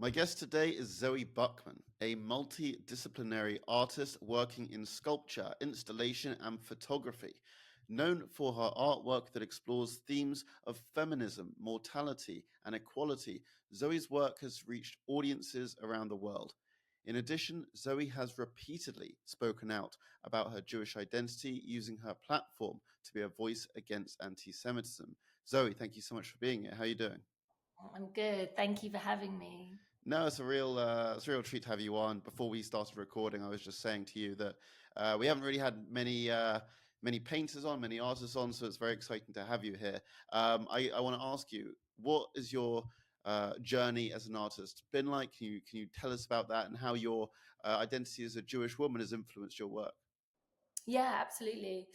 My guest today is Zoe Buckman, a multi-disciplinary artist working in sculpture, installation, and photography. Known for her artwork that explores themes of feminism, mortality, and equality, Zoe's work has reached audiences around the world. In addition, Zoe has repeatedly spoken out about her Jewish identity, using her platform to be a voice against anti-Semitism. Zoe, thank you so much for being here. How are you doing? I'm good. Thank you for having me. No, it's a real treat to have you on. Before we started recording, I was just saying to you that we haven't really had many painters on, many artists on, so it's very exciting to have you here. I want to ask you, what is your journey as an artist been like? Can you tell us about that and how your identity as a Jewish woman has influenced your work? Yeah, absolutely.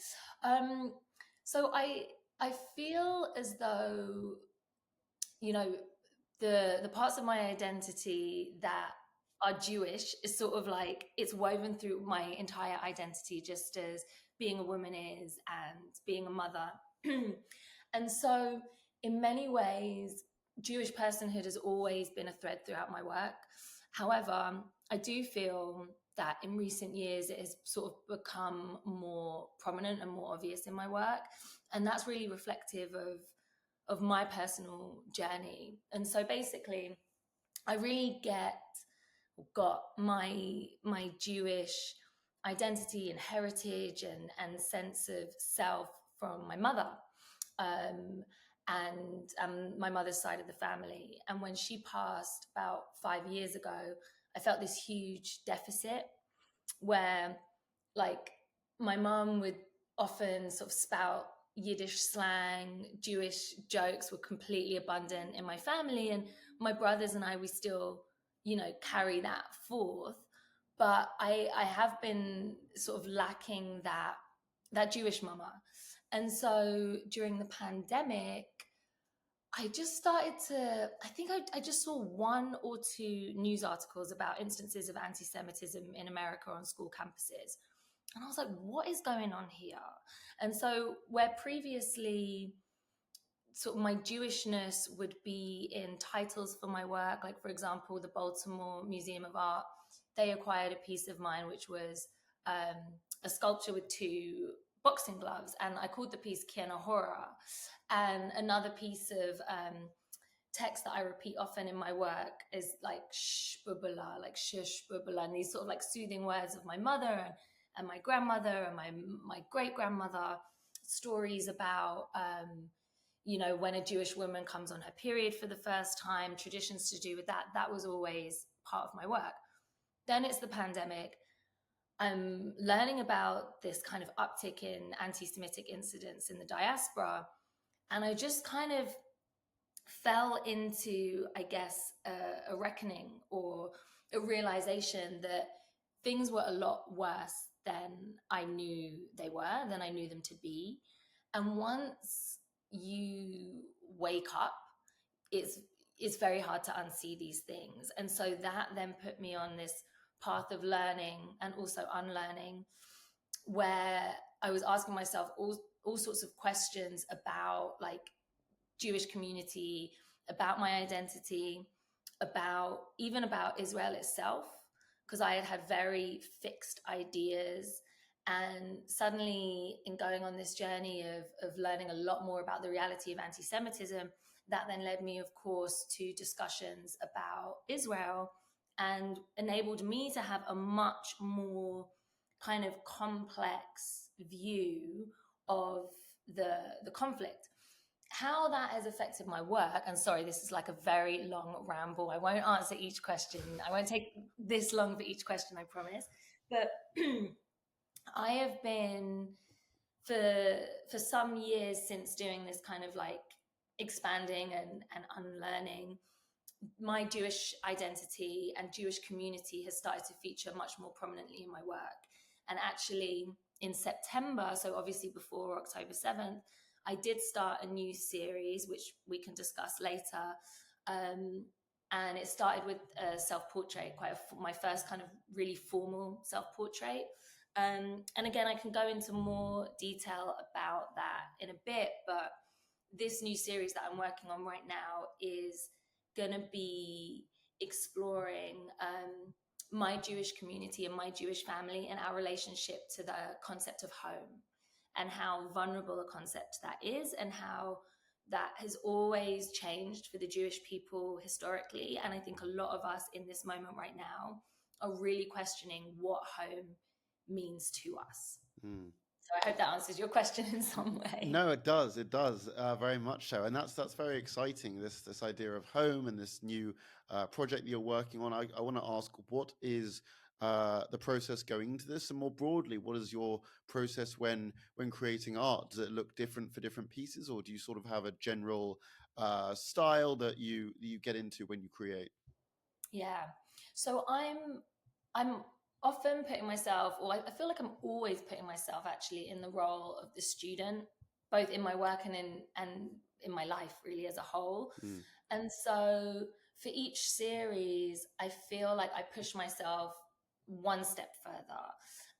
Um, so I feel as though, you know, the parts of my identity that are Jewish is sort of like it's woven through my entire identity, just as being a woman is and being a mother. And so in many ways, Jewish personhood has always been a thread throughout my work. However, I do feel that in recent years it has sort of become more prominent and more obvious in my work. And that's really reflective of my personal journey. And so basically, I really got my Jewish identity and heritage and sense of self from my mother. Um, and my mother's side of the family. And when she passed about 5 years ago, I felt this huge deficit where, like, my mum would often sort of spout Yiddish slang, Jewish jokes were completely abundant in my family. And my brothers and I, we still, carry that forth. But I have been sort of lacking that Jewish mama. And so during the pandemic, I just started to, I think I just saw one or two news articles about instances of anti Semitism in America on school campuses. And I was like, what is going on here? And so, where previously, sort of my Jewishness would be in titles for my work, like, for example, the Baltimore Museum of Art, they acquired a piece of mine, which was um, a sculpture with two boxing gloves. And I called the piece Kiana Horror. And another piece of text that I repeat often in my work is like shbubala, like shush bubala, and these sort of like soothing words of my mother and my grandmother and my great grandmother, stories about when a Jewish woman comes on her period for the first time, traditions to do with that. That was always part of my work. Then it's the pandemic. I'm learning about this kind of uptick in anti-Semitic incidents in the diaspora. And I just kind of fell into, I guess, a reckoning or a realization that things were a lot worse than I knew they were, than I knew them to be. And once you wake up, it's very hard to unsee these things. And so that then put me on this path of learning and also unlearning, where I was asking myself all sorts of questions about, like, Jewish community, about my identity, about Israel itself, because I had had very fixed ideas. And suddenly, in going on this journey of learning a lot more about the reality of anti-Semitism, that then led me, of course, to discussions about Israel and enabled me to have a much more kind of complex view of the conflict. How that has affected my work, and sorry, this is like a very long ramble. I won't answer each question. I won't take this long for each question, I promise. But I have been for some years since doing this kind of like expanding and unlearning, my Jewish identity and Jewish community has started to feature much more prominently in my work. And actually, in September, so obviously before October 7th, I did start a new series, which we can discuss later. And it started with a self-portrait, my first kind of really formal self-portrait. And again, I can go into more detail about that in a bit, but this new series that I'm working on right now is going to be exploring my Jewish community and my Jewish family and our relationship to the concept of home, and how vulnerable a concept that is, and how that has always changed for the Jewish people historically. And I think a lot of us in this moment right now are really questioning what home means to us. Mm. So I hope that answers your question in some way. No, it does. It does very much so, and that's very exciting. This idea of home and this new project that you're working on. I want to ask, what is the process going into this, and more broadly, what is your process when creating art? Does it look different for different pieces, or do you sort of have a general style that you get into when you create? Yeah. So I'm often putting myself, or I feel like I'm always putting myself actually in the role of the student, both in my work and in my life really as a whole. Mm. And so for each series, I feel like I push myself one step further.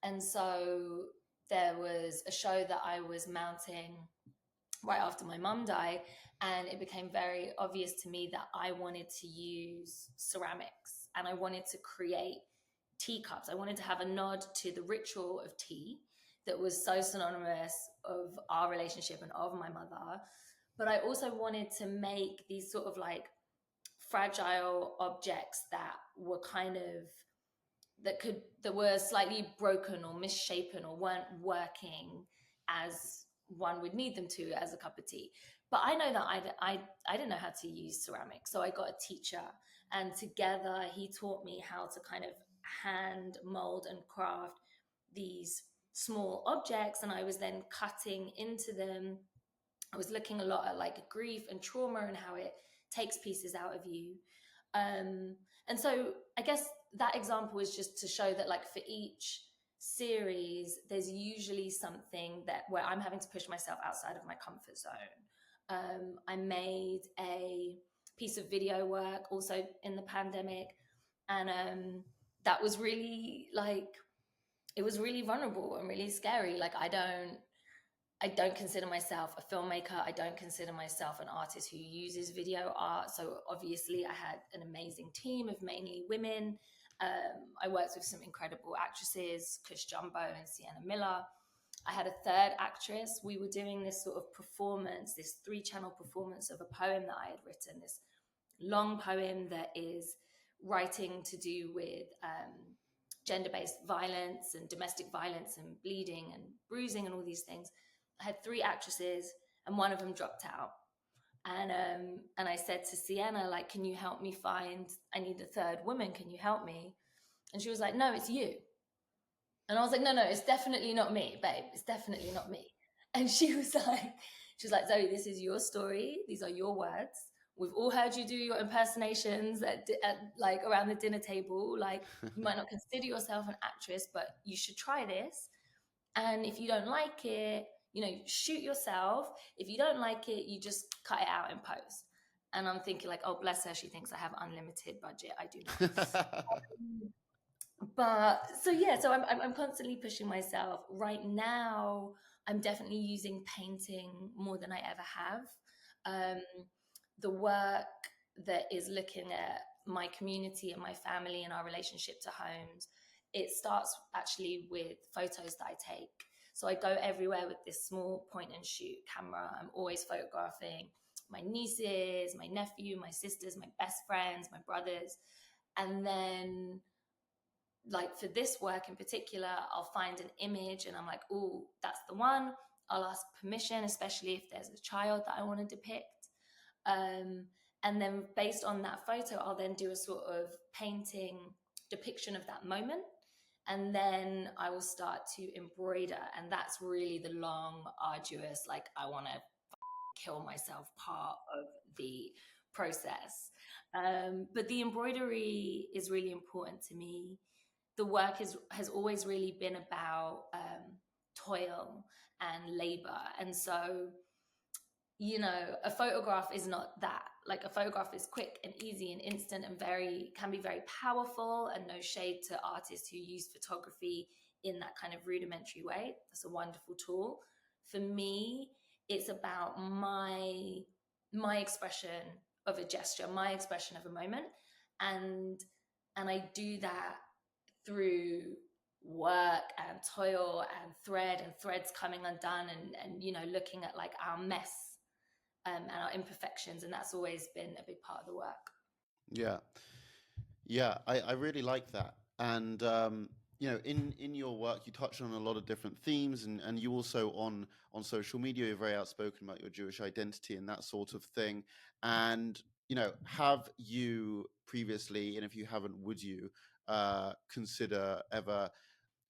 And so there was a show that I was mounting right after my mum died, and it became very obvious to me that I wanted to use ceramics and I wanted to create teacups. I wanted to have a nod to the ritual of tea that was so synonymous of our relationship and of my mother. But I also wanted to make these sort of like fragile objects that were kind of that were slightly broken or misshapen or weren't working as one would need them to as a cup of tea. But I know that I didn't know how to use ceramics, so I got a teacher, and together he taught me how to kind of hand mold and craft these small objects, and I was then cutting into them. I was looking a lot at like grief and trauma and how it takes pieces out of you. And so I guess that example is just to show that, like, for each series, there's usually something that where I'm having to push myself outside of my comfort zone. I made a piece of video work also in the pandemic, and that was really like, it was really vulnerable and really scary. Like, I don't consider myself a filmmaker. I don't consider myself an artist who uses video art. So obviously I had an amazing team of mainly women. I worked with some incredible actresses, Kush Jumbo and Sienna Miller. I had a third actress. We were doing this sort of performance, this 3-channel performance of a poem that I had written, this long poem that is writing to do with gender-based violence and domestic violence and bleeding and bruising and all these things. I had 3 actresses and one of them dropped out. And I said to Sienna, like, can you help me find, I need a third woman. Can you help me? And she was like, no, it's you. And I was like, no, it's definitely not me, babe. It's definitely not me. And she was like, Zoe, this is your story. These are your words. We've all heard you do your impersonations at like around the dinner table. Like, you might not consider yourself an actress, but you should try this. And if you don't like it, shoot yourself. If you don't like it, you just cut it out in post. And I'm thinking like, oh, bless her. She thinks I have unlimited budget. I do not. But so yeah, so I'm constantly pushing myself. Right now, I'm definitely using painting more than I ever have. The work that is looking at my community and my family and our relationship to homes, it starts actually with photos that I take. So I go everywhere with this small point and shoot camera. I'm always photographing my nieces, my nephew, my sisters, my best friends, my brothers. And then, like, for this work in particular, I'll find an image and I'm like, oh, that's the one. I'll ask permission, especially if there's a child that I want to depict. And then based on that photo, I'll then do a sort of painting depiction of that moment. And then I will start to embroider. And that's really the long, arduous, like, I want to kill myself part of the process. But the embroidery is really important to me. The work has always really been about toil and labor. And so, a photograph is not that. Like, a photograph is quick and easy and instant and can be very powerful, and no shade to artists who use photography in that kind of rudimentary way. That's a wonderful tool. For me, it's about my expression of a gesture, my expression of a moment. and I do that through work and toil and threads coming undone, and looking at like our mess, and our imperfections, and that's always been a big part of the work. Yeah. Yeah, I really like that. And in your work, you touch on a lot of different themes, and you also on social media, you're very outspoken about your Jewish identity and that sort of thing. And have you previously, and if you haven't, would you consider ever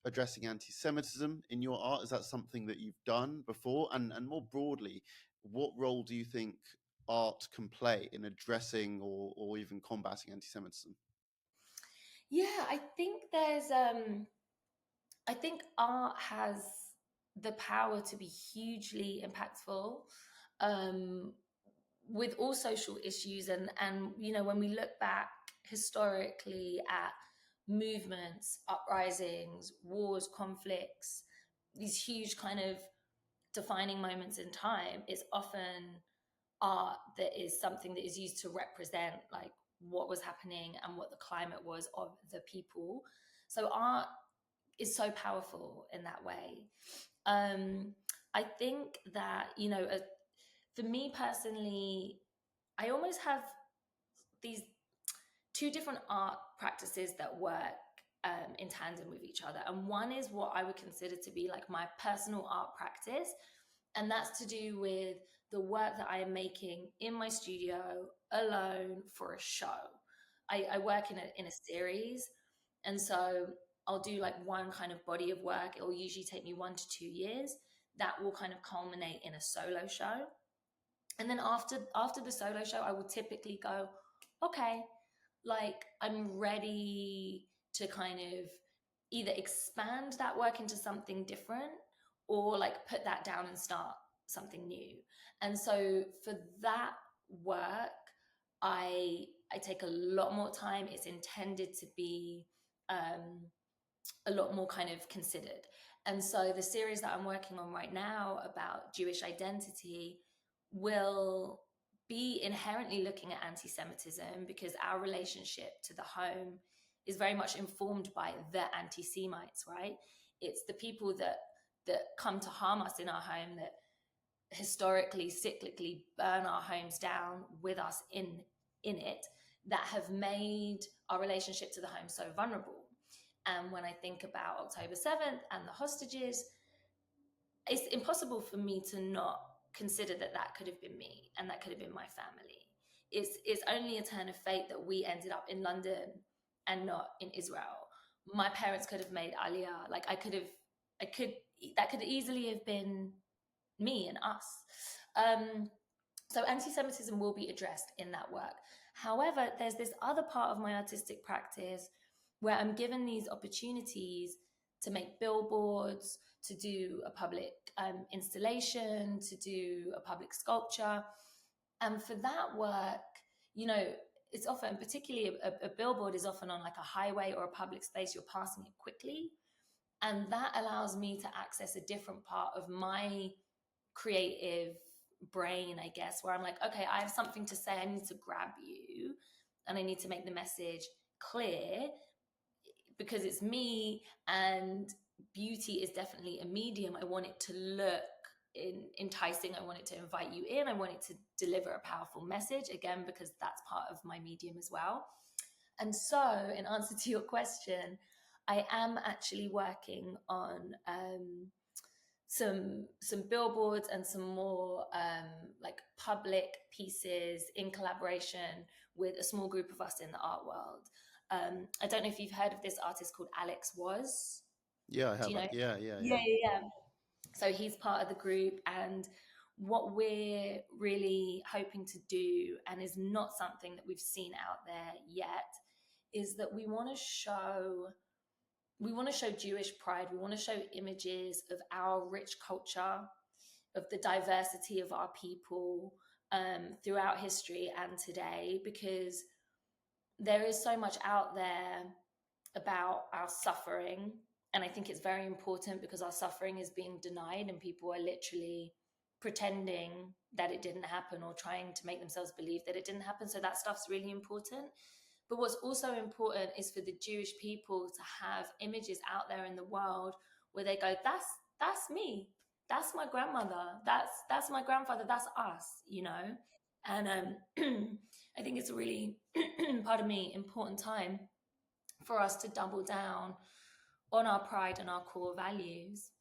addressing anti-Semitism in your art? Is that something that you've done before? And more broadly, what role do you think art can play in addressing or even combating anti-Semitism? Yeah, I think art has the power to be hugely impactful, um, with all social issues, and when we look back historically at movements, uprisings, wars, conflicts, these huge kind of defining moments in time, it's often art that is something that is used to represent like what was happening and what the climate was of the people. So art is so powerful in that way. um I think that for me personally, I almost have these two different art practices that work in tandem with each other. And one is what I would consider to be like my personal art practice. And that's to do with the work that I am making in my studio alone for a show. I work in a series. And so I'll do like one kind of body of work. It will usually take me 1 to 2 years. That will kind of culminate in a solo show. And then after the solo show, I will typically go, okay, like I'm ready to kind of either expand that work into something different, or like put that down and start something new. And so for that work, I take a lot more time. It's intended to be a lot more kind of considered. And so the series that I'm working on right now about Jewish identity will be inherently looking at anti-Semitism, because our relationship to the home is very much informed by the anti-Semites, right? It's the people that come to harm us in our home, that historically, cyclically burn our homes down with us in it, that have made our relationship to the home so vulnerable. And when I think about October 7th and the hostages, it's impossible for me to not consider that that could have been me and that could have been my family. It's only a turn of fate that we ended up in London and not in Israel. My parents could have made Aliyah. Like that could easily have been me and us. So anti-Semitism will be addressed in that work. However, there's this other part of my artistic practice where I'm given these opportunities to make billboards, to do a public installation, to do a public sculpture. And for that work, it's often, particularly a billboard is often on like a highway or a public space, you're passing it quickly. And that allows me to access a different part of my creative brain, I guess, where I'm like, okay, I have something to say. I need to grab you and I need to make the message clear, because it's me, and beauty is definitely a medium. I want it to look enticing. I want it to invite you in. I want it to deliver a powerful message, again, because that's part of my medium as well. And so, in answer to your question, I am actually working on some billboards and some more like public pieces in collaboration with a small group of us in the art world. I don't know if you've heard of this artist called Alex Was. Yeah, I Do have. you know? Yeah. Yeah. So he's part of the group, and what we're really hoping to do, and is not something that we've seen out there yet, is that we want to show Jewish pride. We want to show images of our rich culture, of the diversity of our people throughout history and today, because there is so much out there about our suffering. And I think it's very important, because our suffering is being denied and people are literally pretending that it didn't happen, or trying to make themselves believe that it didn't happen. So that stuff's really important. But what's also important is for the Jewish people to have images out there in the world where they go, that's me, that's my grandmother, that's my grandfather, that's us, you know. And I think it's a really, pardon me, important time for us to double down on our pride and our core values.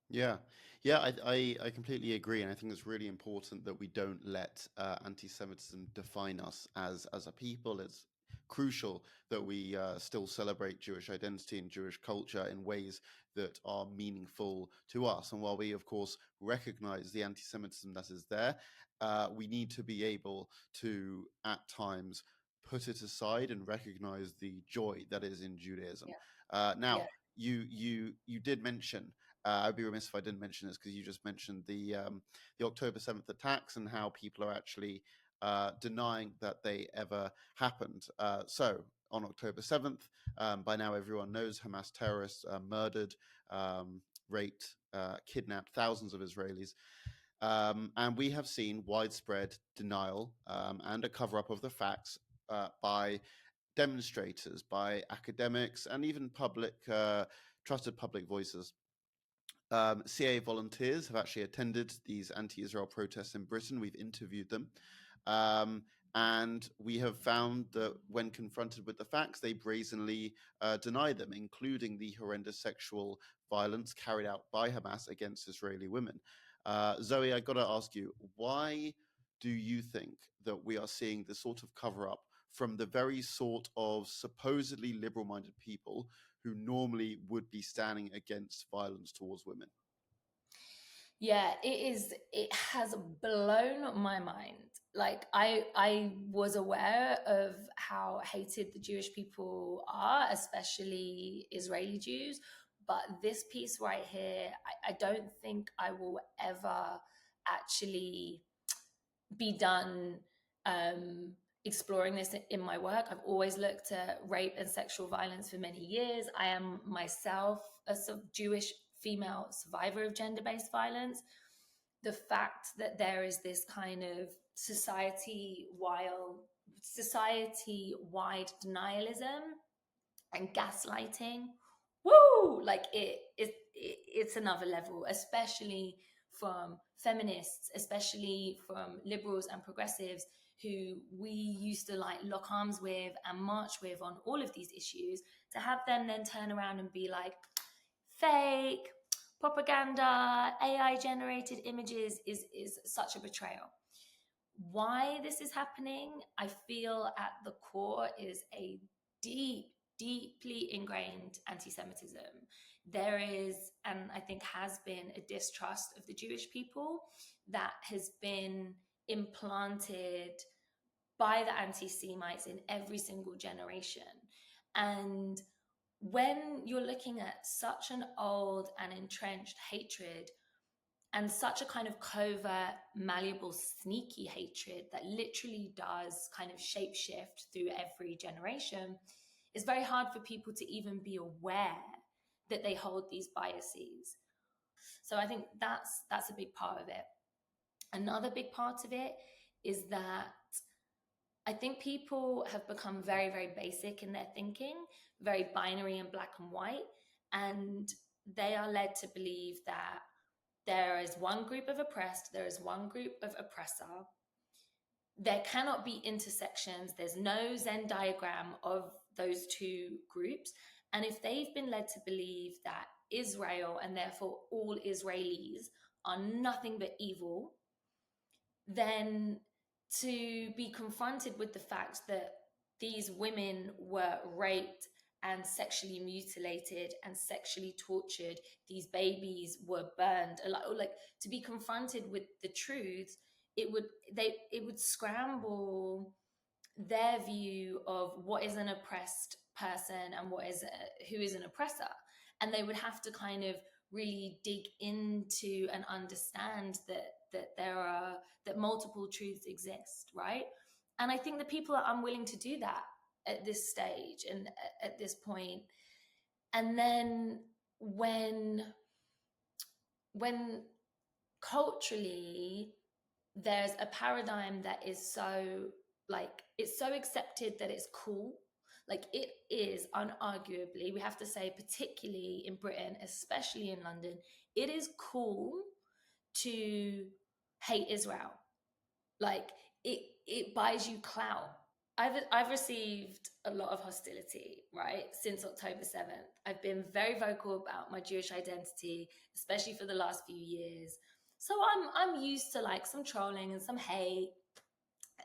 Yeah, yeah, I completely agree, and I think it's really important that we don't let anti-Semitism define us as a people. It's crucial that we still celebrate Jewish identity and Jewish culture in ways that are meaningful to us. And while we, of course, recognize the anti-Semitism that is there, we need to be able to, at times, put it aside and recognize the joy that is in Judaism. Yeah, Now, yeah, you did mention. I'd be remiss if I didn't mention this because you just mentioned the October 7th attacks and how people are actually denying that they ever happened. So on October 7th, by now everyone knows Hamas terrorists murdered, raped, kidnapped thousands of Israelis. And we have seen widespread denial and a cover up of the facts by demonstrators, by academics, and even trusted public voices. CA volunteers have actually attended these anti-Israel protests in Britain. We've interviewed them. Um, and we have found that when confronted with the facts, they brazenly deny them, including the horrendous sexual violence carried out by Hamas against Israeli women. Zoe, I got to ask you, why do you think that we are seeing this sort of cover up from the very sort of supposedly liberal minded people who normally would be standing against violence towards women? yeah, it has blown my mind. Like I was aware of how hated the Jewish people are, especially Israeli Jews, but this piece right here, I don't think I will ever actually be done exploring this in my work. I've always looked at rape and sexual violence for many years. I am myself a Jewish female survivor of gender-based violence. The fact that there is this kind of society-wide denialism and gaslighting, woo, like it's another level, especially from feminists, especially from liberals and progressives who we used to like lock arms with and march with on all of these issues. To have them then turn around and be like, fake propaganda, AI generated images, is such a betrayal. Why this is happening, I feel at the core is a deeply ingrained anti-Semitism. There is, and I think has been, a distrust of the Jewish people that has been implanted by the anti-Semites in every single generation. And when you're looking at such an old and entrenched hatred and such a kind of covert, malleable, sneaky hatred that literally does kind of shapeshift through every generation, it's very hard for people to even be aware that they hold these biases. So I think that's a big part of it. Another big part of it is that I think people have become very, very basic in their thinking, very binary and black and white, and they are led to believe that there is one group of oppressed, there is one group of oppressor. There cannot be intersections. There's no Venn diagram of those two groups. And if they've been led to believe that Israel and therefore all Israelis are nothing but evil, then to be confronted with the fact that these women were raped and sexually mutilated and sexually tortured, these babies were burned, like to be confronted with the truth, it would scramble their view of what is an oppressed person and who is an oppressor, and they would have to kind of really dig into and understand that multiple truths exist, right? And I think the people are unwilling to do that at this stage and at this point. And then when culturally there's a paradigm that is so, like, it's so accepted that it's cool Like, it is unarguably, we have to say, particularly in Britain, especially in London, it is cool to hate Israel. Like, it buys you clout. I've received a lot of hostility, right, since October 7th. I've been very vocal about my Jewish identity, especially for the last few years. So I'm used to like some trolling and some hate,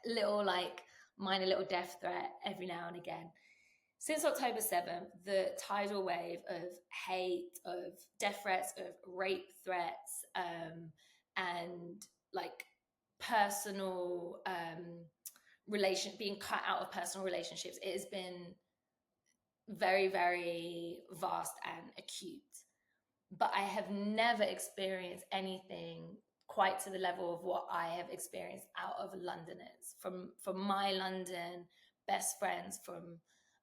little like minor little death threat every now and again. Since October 7th, the tidal wave of hate, of death threats, of rape threats, and like personal being cut out of personal relationships, it has been very, very vast and acute. But I have never experienced anything quite to the level of what I have experienced out of Londoners, from my London best friends, from,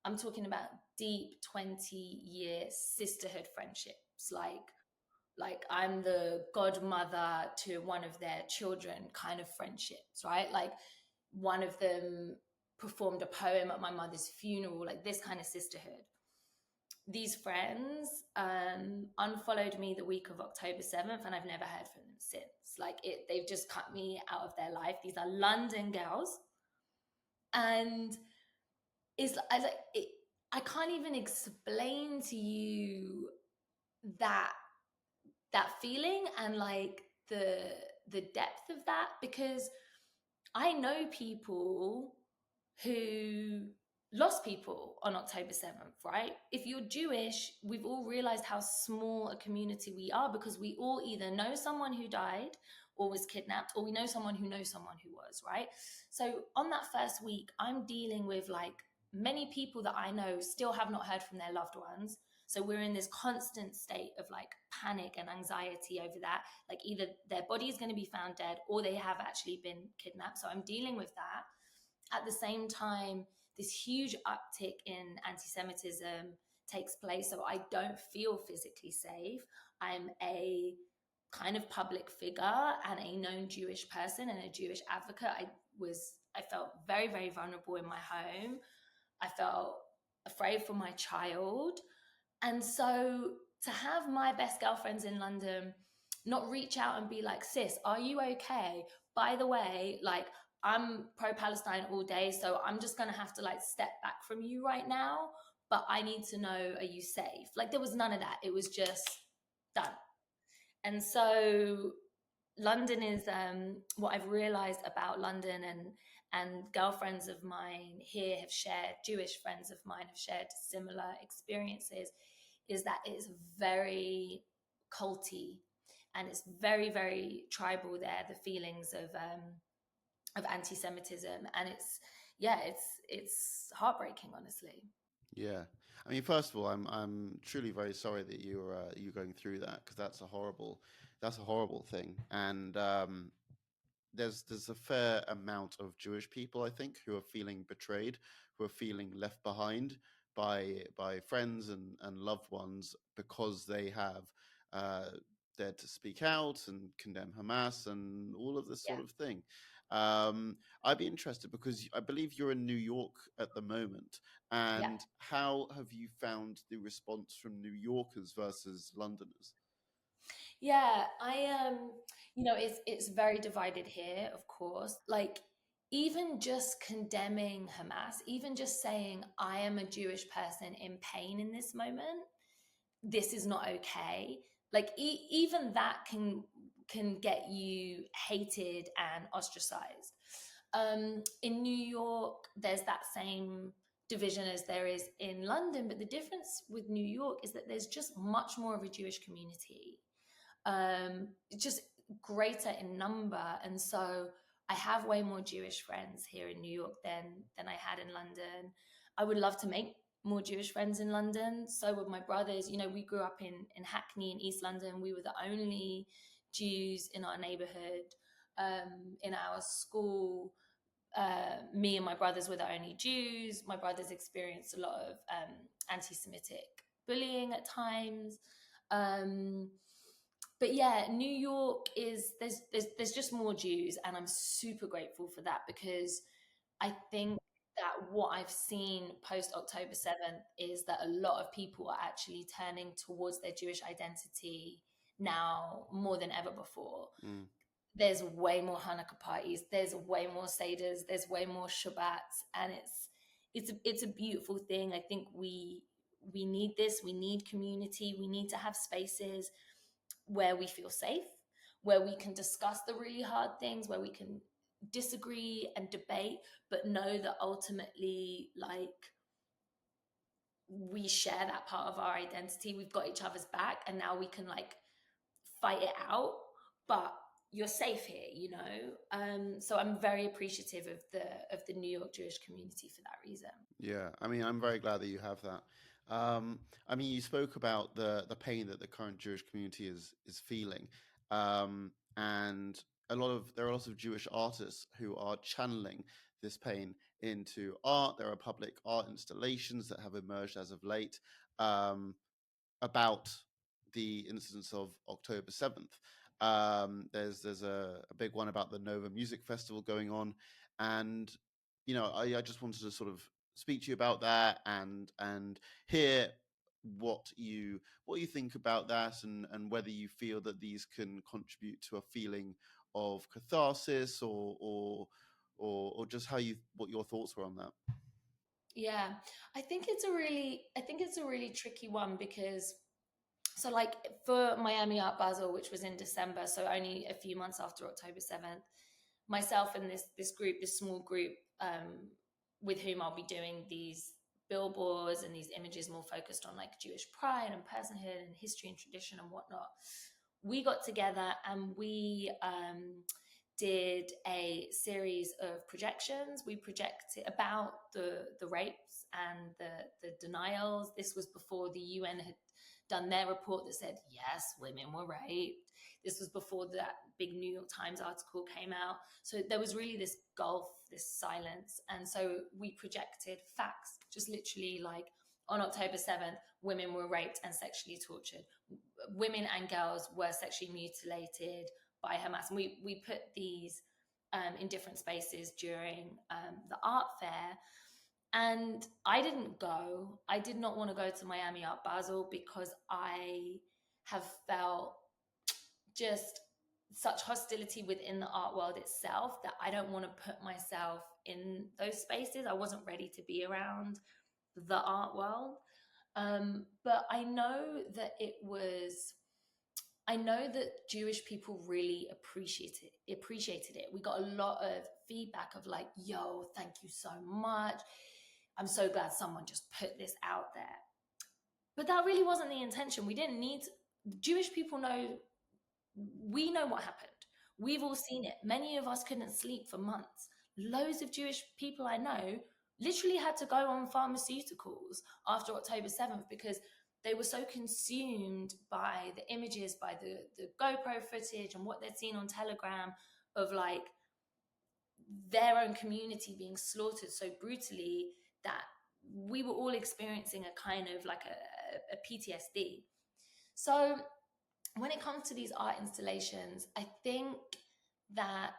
I'm talking about deep 20-year sisterhood friendships, like I'm the godmother to one of their children kind of friendships, right? Like, one of them performed a poem at my mother's funeral, like this kind of sisterhood. These friends unfollowed me the week of October 7th, and I've never heard from them since. Like, they've just cut me out of their life. These are London girls, and I can't even explain to you that feeling, and like the depth of that, because I know people who lost people on October 7th, right? If you're Jewish, we've all realized how small a community we are, because we all either know someone who died or was kidnapped, or we know someone who knows someone who was, right? So on that first week, I'm dealing with like many people that I know still have not heard from their loved ones. So we're in this constant state of like panic and anxiety over that. Like, either their body is going to be found dead or they have actually been kidnapped. So I'm dealing with that. At the same time, this huge uptick in anti-Semitism takes place. So I don't feel physically safe. I'm a kind of public figure and a known Jewish person and a Jewish advocate. I felt very, very vulnerable in my home. I felt afraid for my child. And so to have my best girlfriends in London not reach out and be like, sis, are you okay? By the way, like, I'm pro-Palestine all day, so I'm just gonna have to like step back from you right now. But I need to know, are you safe? Like, there was none of that. It was just done. And so London is what I've realized about London, and girlfriends of mine here have shared, Jewish friends of mine have shared similar experiences, is that it's very culty, and it's very, very tribal there, the feelings of anti-Semitism. And it's, yeah, it's heartbreaking, honestly. Yeah. I mean, first of all, I'm truly very sorry that you're going through that, because that's a horrible thing. And there's a fair amount of Jewish people, I think, who are feeling betrayed, who are feeling left behind by friends and loved ones, because they have uh, dared to speak out and condemn Hamas and all of this sort Yeah. of thing. I'd be interested, because I believe you're in New York at the moment, Yeah. and how have you found the response from New Yorkers versus Londoners? Yeah, it's very divided here, of course. Like, even just condemning Hamas, even just saying I am a Jewish person in pain in this moment, this is not okay. Like, even that can get you hated and ostracized. In New York, there's that same division as there is in London, but the difference with New York is that there's just much more of a Jewish community, just greater in number. And so I have way more Jewish friends here in New York than I had in London. I would love to make more Jewish friends in London. So with my brothers, we grew up in Hackney in East London. We were the only Jews in our neighborhood, in our school. Me and my brothers were the only Jews. My brothers experienced a lot of anti-Semitic bullying at times. Um, but yeah, New York is there's just more Jews, and I'm super grateful for that, because I think that what I've seen post October 7th is that a lot of people are actually turning towards their Jewish identity now more than ever before. Mm. There's way more Hanukkah parties, there's way more Seder's, there's way more Shabbats, and it's a beautiful thing. I think we need this, we need community, we need to have spaces where we feel safe, where we can discuss the really hard things, where we can disagree and debate, but know that ultimately, like, we share that part of our identity. We've got each other's back, and now we can like fight it out. But you're safe here, you know. So I'm very appreciative of the New York Jewish community for that reason. Yeah, I mean, I'm very glad that you have that. I mean, you spoke about the pain that the current Jewish community is feeling, and there are lots of Jewish artists who are channeling this pain into art. There are public art installations that have emerged as of late. Um, about the incidents of October 7th. There's a big one about the Nova Music Festival going on, and I just wanted to sort of speak to you about that and hear what you think about that, and whether you feel that these can contribute to a feeling of catharsis, or just what your thoughts were on that. Yeah, I think it's a really tricky one because so like for Miami Art Basel, which was in December, so only a few months after October 7th, myself and this small group, with whom I'll be doing these billboards and these images more focused on like Jewish pride and personhood and history and tradition and whatnot. We got together and we did a series of projections. We projected about the rapes and the denials. This was before the UN had done their report that said yes, women were raped. This was before that big New York Times article came out. So there was really this gulf, this silence. And so we projected facts, just literally like on October 7th, women were raped and sexually tortured. Women and girls were sexually mutilated by Hamas. And we put these in different spaces during the art fair. And I didn't go. I did not want to go to Miami Art Basel because I have felt just such hostility within the art world itself that I don't want to put myself in those spaces. I wasn't ready to be around the art world. But I know that Jewish people really appreciated it. We got a lot of feedback of like, yo, thank you so much. I'm so glad someone just put this out there. But that really wasn't the intention. We didn't need Jewish people know we know what happened. We've all seen it. Many of us couldn't sleep for months. Loads of Jewish people I know literally had to go on pharmaceuticals after October 7th because they were so consumed by the images, by the GoPro footage and what they'd seen on Telegram of like their own community being slaughtered so brutally that we were all experiencing a kind of like a PTSD. So when it comes to these art installations, I think that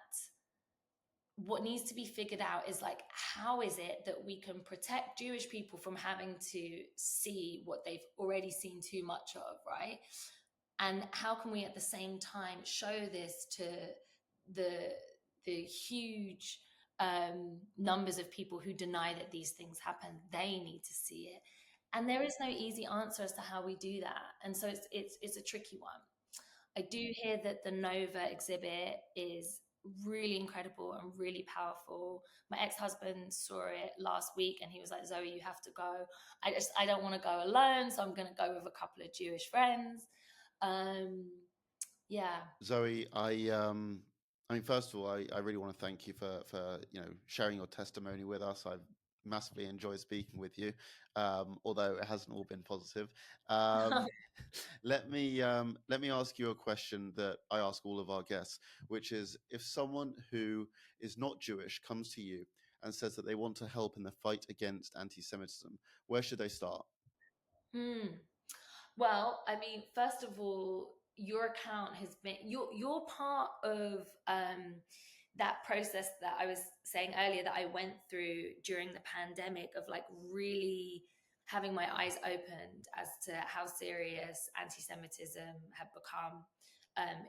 what needs to be figured out is like, how is it that we can protect Jewish people from having to see what they've already seen too much of, right? And how can we at the same time show this to the huge numbers of people who deny that these things happen? They need to see it, and there is no easy answer as to how we do that. And so it's a tricky one. I do hear that the Nova exhibit is really incredible and really powerful. My ex-husband saw it last week and he was like, Zoe, you have to go. I don't want to go alone, so I'm going to go with a couple of Jewish friends. Um, yeah. Zoe, I mean, first of all, I really want to thank you for sharing your testimony with us. I've massively enjoyed speaking with you, although it hasn't all been positive. Um, let me ask you a question that I ask all of our guests, which is, if someone who is not Jewish comes to you and says that they want to help in the fight against anti-Semitism, where should they start? Hmm. Well, I mean, first of all, your account has been you're part of that process that I was saying earlier that I went through during the pandemic of like really having my eyes opened as to how serious anti-Semitism had become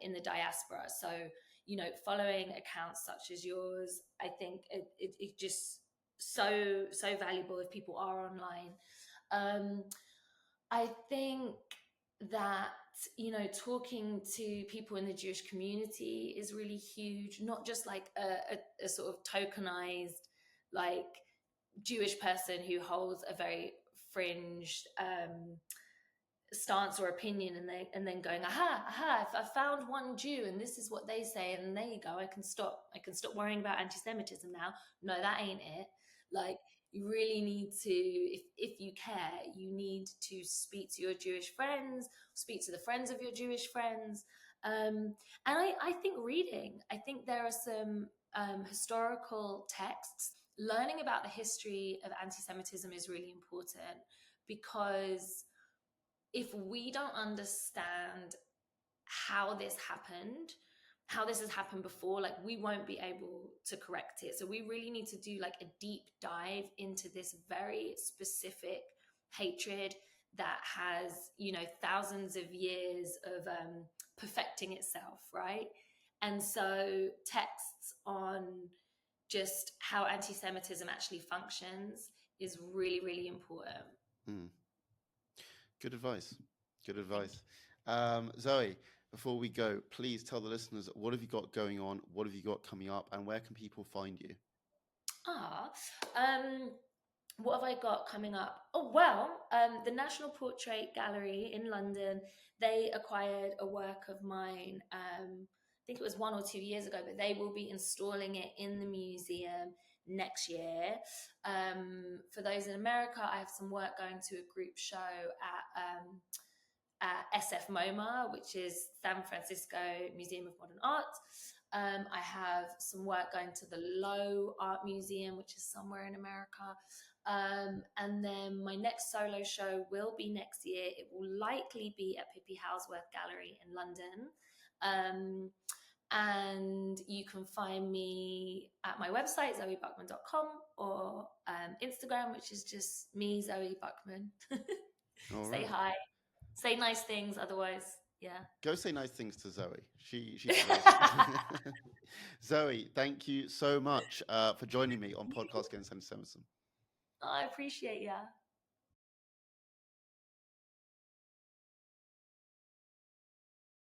in the diaspora. So, you know, following accounts such as yours, I think it just so valuable if people are online. Um, I think that, you know, talking to people in the Jewish community is really huge, not just like a sort of tokenized, like Jewish person who holds a very fringed stance or opinion, and then going, aha, if I found one Jew and this is what they say, and there you go, I can stop worrying about anti-Semitism now. No, that ain't it. Like, you really need to, if you care, you need to speak to your Jewish friends, speak to the friends of your Jewish friends. And I think I think there are some historical texts. Learning about the history of anti-Semitism is really important, because if we don't understand how this happened, how this has happened before, like, we won't be able to correct it. So we really need to do like a deep dive into this very specific hatred that has, you know, thousands of years of perfecting itself, right? And so texts on just how anti-Semitism actually functions is really, really important. Mm. Good advice. Good Thank advice. Zoe, before we go, please tell the listeners, what have you got going on? What have you got coming up? And where can people find you? What have I got coming up? Oh, well, the National Portrait Gallery in London, they acquired a work of mine, I think it was 1 or 2 years ago, but they will be installing it in the museum next year. For those in America, I have some work going to a group show at SF MoMA, which is San Francisco Museum of Modern Art. I have some work going to the Low Art Museum, which is somewhere in America. And then my next solo show will be next year. It will likely be at Pippi Housworth Gallery in London. And you can find me at my website, zoebuckman.com, or Instagram, which is just me, Zoe Buckman. Say hi. Say nice things, otherwise, yeah. Go say nice things to Zoe. She deserves it. Zoe, thank you so much for joining me on Podcast Against Antisemitism. I appreciate ya.